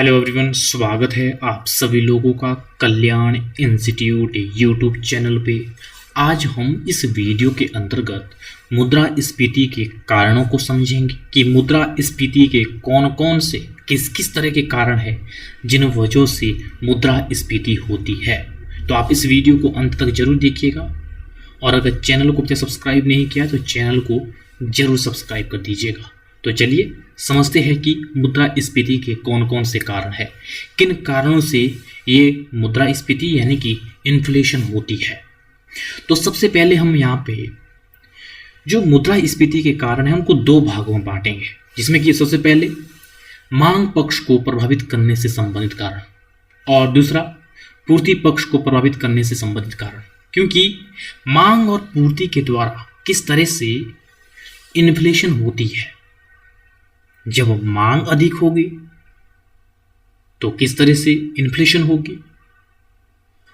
Hello everyone, स्वागत है आप सभी लोगों का कल्याण इंस्टीट्यूट यूट्यूब चैनल पे। आज हम इस वीडियो के अंतर्गत मुद्रास्फीति के कारणों को समझेंगे कि मुद्रास्फीति के कौन कौन से किस किस तरह के कारण हैं जिन वजहों से मुद्रास्फीति होती है। तो आप इस वीडियो को अंत तक जरूर देखिएगा और अगर चैनल को सब्सक्राइब नहीं किया तो चैनल को जरूर सब्सक्राइब कर दीजिएगा। तो चलिए समझते हैं कि मुद्रास्फीति के कौन कौन से कारण हैं, किन कारणों से ये मुद्रास्फीति यानी कि इन्फ्लेशन होती है। तो सबसे पहले हम यहाँ पे जो मुद्रास्फीति के कारण है उनको दो भागों में बांटेंगे, जिसमें कि सबसे पहले मांग पक्ष को प्रभावित करने से संबंधित कारण और दूसरा पूर्ति पक्ष को प्रभावित करने से संबंधित कारण। क्योंकि मांग और पूर्ति के द्वारा किस तरह से इन्फ्लेशन होती है, जब मांग अधिक होगी तो किस तरह से इन्फ्लेशन होगी,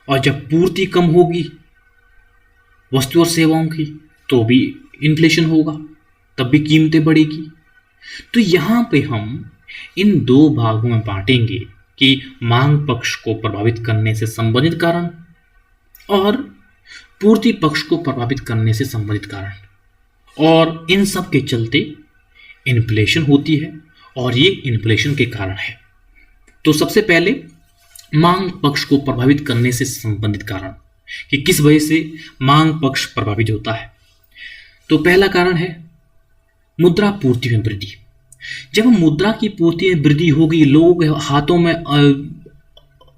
और जब पूर्ति कम होगी वस्तु और सेवाओं की तो भी इन्फ्लेशन होगा, तब भी कीमतें बढ़ेगी। तो यहाँ पे हम इन दो भागों में बांटेंगे कि मांग पक्ष को प्रभावित करने से संबंधित कारण और पूर्ति पक्ष को प्रभावित करने से संबंधित कारण, और इन सब के चलते इन्फ्लेशन होती है और ये इन्फ्लेशन के कारण है। तो सबसे पहले मांग पक्ष को प्रभावित करने से संबंधित कारण कि किस वजह से मांग पक्ष प्रभावित होता है। तो पहला कारण है मुद्रा पूर्ति में वृद्धि। जब मुद्रा की पूर्ति में वृद्धि होगी, लोगों के हाथों में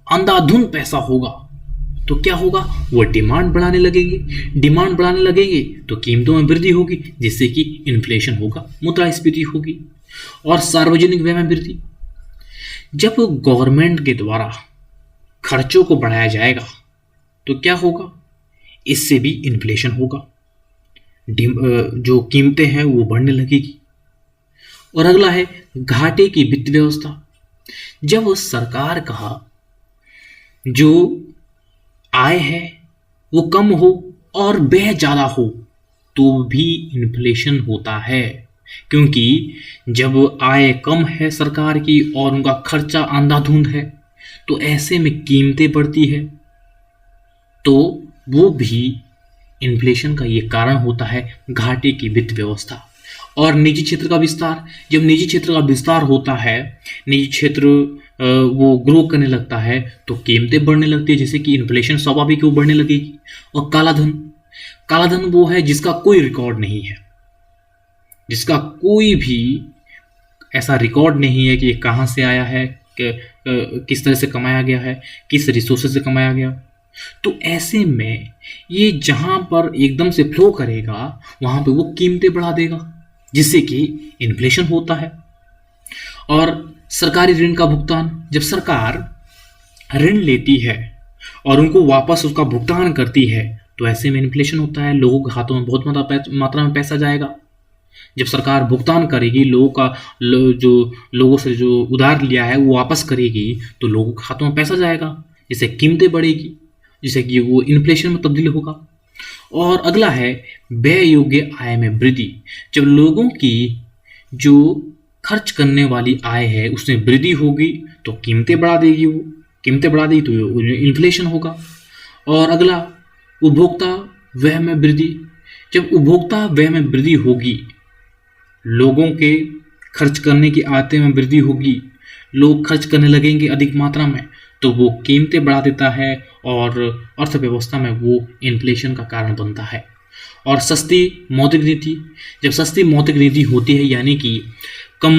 अंधाधुंध पैसा होगा तो क्या होगा, वो डिमांड बढ़ाने लगेंगे तो कीमतों में वृद्धि होगी, जिससे कि इन्फ्लेशन होगा, मुद्रास्फीति होगी। और सार्वजनिक व्यय में वृद्धि, जब गवर्नमेंट के द्वारा खर्चों को बढ़ाया जाएगा तो क्या होगा, इससे भी इन्फ्लेशन होगा, जो कीमतें हैं वो बढ़ने लगेगी। और अगला है घाटे की वित्त व्यवस्था। जब सरकार का जो आय है वो कम हो और व्यय ज़्यादा हो तो भी इन्फ्लेशन होता है। क्योंकि जब आय कम है सरकार की और उनका खर्चा अंधाधुंध है तो ऐसे में कीमतें बढ़ती है, तो वो भी इन्फ्लेशन का ये कारण होता है, घाटे की वित्त व्यवस्था। और निजी क्षेत्र का विस्तार, जब निजी क्षेत्र का विस्तार होता है, निजी क्षेत्र वो ग्रो करने लगता है तो कीमतें बढ़ने लगती है, जैसे कि इन्फ्लेशन स्वाभाविक वो बढ़ने लगेगी। और कालाधन वो है जिसका कोई रिकॉर्ड नहीं है, जिसका कोई भी ऐसा रिकॉर्ड नहीं है कि ये कहाँ से आया है, किस तरह से कमाया गया है, किस रिसोर्सेज से कमाया गया। तो ऐसे में ये जहाँ पर एकदम से फ्लो करेगा वहाँ पे वो कीमतें बढ़ा देगा, जिससे कि इन्फ्लेशन होता है। और सरकारी ऋण का भुगतान, जब सरकार ऋण लेती है और उनको वापस उसका भुगतान करती है तो ऐसे में इन्फ्लेशन होता है, लोगों के हाथों में बहुत मात्रा में पैसा जाएगा। जब सरकार भुगतान करेगी, जो लोगों से जो उधार लिया है वो वापस करेगी तो लोगों के हाथों में पैसा जाएगा, जिससे कीमतें बढ़ेगी, जिससे कि वो इन्फ्लेशन में तब्दील होगा। और अगला है व्यय योग्य आय में वृद्धि। जब लोगों की जो खर्च करने वाली आय है उसमें वृद्धि होगी तो कीमतें बढ़ा देगी तो इन्फ्लेशन होगा। और अगला उपभोक्ता व्यय में वृद्धि। जब उपभोक्ता व्यय में वृद्धि होगी, लोगों के खर्च करने की आदतें में वृद्धि होगी, लोग खर्च करने लगेंगे अधिक मात्रा में, तो वो कीमतें बढ़ा देता है और अर्थव्यवस्था में वो इन्फ्लेशन का कारण बनता है। और सस्ती मौद्रिक नीति, जब सस्ती मौद्रिक नीति होती है यानी कि कम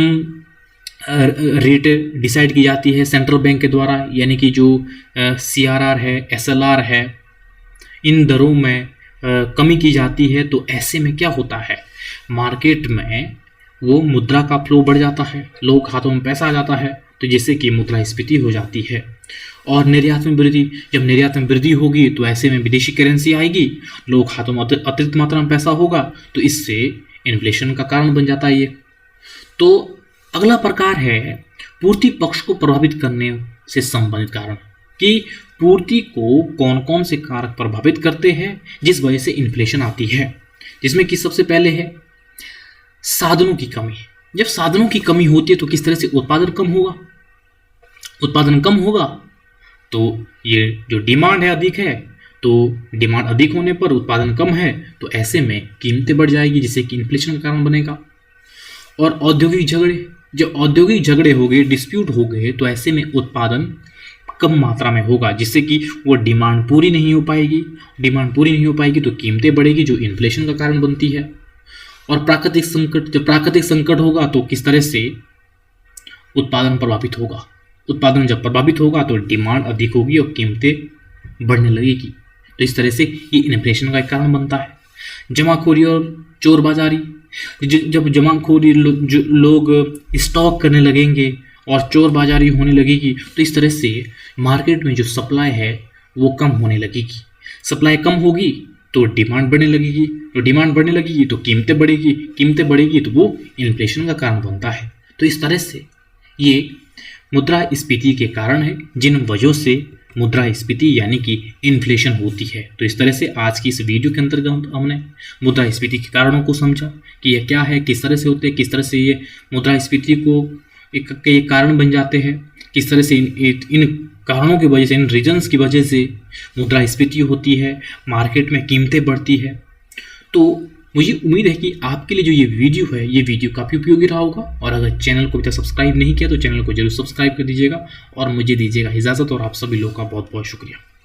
रेट डिसाइड की जाती है सेंट्रल बैंक के द्वारा, यानी कि जो CRR है, SLR है, इन दरों में कमी की जाती है, तो ऐसे में क्या होता है, मार्केट में वो मुद्रा का फ्लो बढ़ जाता है, लोग हाथों में पैसा आ जाता है, तो जिससे कि मुद्रास्फीति हो जाती है। और निर्यात में वृद्धि, जब निर्यात में वृद्धि होगी तो ऐसे में विदेशी करेंसी आएगी, लोग हाथों में अतिरिक्त मात्रा में पैसा होगा, तो इससे इन्फ्लेशन का कारण बन जाता है ये। तो अगला प्रकार है पूर्ति पक्ष को प्रभावित करने से संबंधित कारण, कि पूर्ति को कौन कौन से कारक प्रभावित करते हैं जिस वजह से इन्फ्लेशन आती है, जिसमें कि सबसे पहले है साधनों की कमी। जब साधनों की कमी होती है तो किस तरह से उत्पादन कम होगा, उत्पादन कम होगा तो ये जो डिमांड है अधिक है, तो डिमांड अधिक होने पर उत्पादन कम है, तो ऐसे में कीमतें बढ़ जाएगी जिससे कि इन्फ्लेशन का कारण बनेगा। और औद्योगिक झगड़े, जो औद्योगिक झगड़े हो गए, डिस्प्यूट हो गए, तो ऐसे में उत्पादन कम मात्रा में होगा जिससे कि वो डिमांड पूरी नहीं हो पाएगी। डिमांड पूरी नहीं हो पाएगी तो कीमतें बढ़ेगी जो इन्फ्लेशन का कारण बनती है। और प्राकृतिक संकट, जब प्राकृतिक संकट होगा तो किस तरह से उत्पादन प्रभावित होगा। उत्पादन जब प्रभावित होगा तो डिमांड अधिक होगी और कीमतें बढ़ने लगेगी। तो इस तरह से ये इन्फ्लेशन का एक कारण बनता है। जमाखोरी और चोर बाजारी, जब जमाखोरी लोग स्टॉक करने लगेंगे और चोर बाजारी होने लगेगी तो इस तरह से मार्केट में जो सप्लाई है वो कम होने लगेगी। सप्लाई कम होगी तो डिमांड बढ़ने लगेगी, तो डिमांड बढ़ने लगेगी तो कीमतें बढ़ेगी, कीमतें बढ़ेगी तो वो इन्फ्लेशन का कारण बनता है। तो इस तरह से ये मुद्रास्फीति के कारण है जिन वजहों से मुद्रास्फीति यानी कि इन्फ्लेशन होती है। तो इस तरह से आज की इस वीडियो के अंतर्गत हमने मुद्रास्फीति के कारणों को समझा कि ये क्या है, किस तरह से होते हैं, किस तरह से ये मुद्रास्फीति को एक कारण बन जाते हैं, किस तरह से इन कारणों की वजह से, इन रीजन्स की वजह से मुद्रास्फीति होती है, मार्केट में कीमतें बढ़ती है। तो मुझे उम्मीद है कि आपके लिए जो ये वीडियो है, ये वीडियो काफ़ी उपयोगी रहा होगा। और अगर चैनल को अभी तक सब्सक्राइब नहीं किया तो चैनल को जरूर सब्सक्राइब कर दीजिएगा और मुझे दीजिएगा इजाज़त। और आप सभी लोगों का बहुत बहुत शुक्रिया।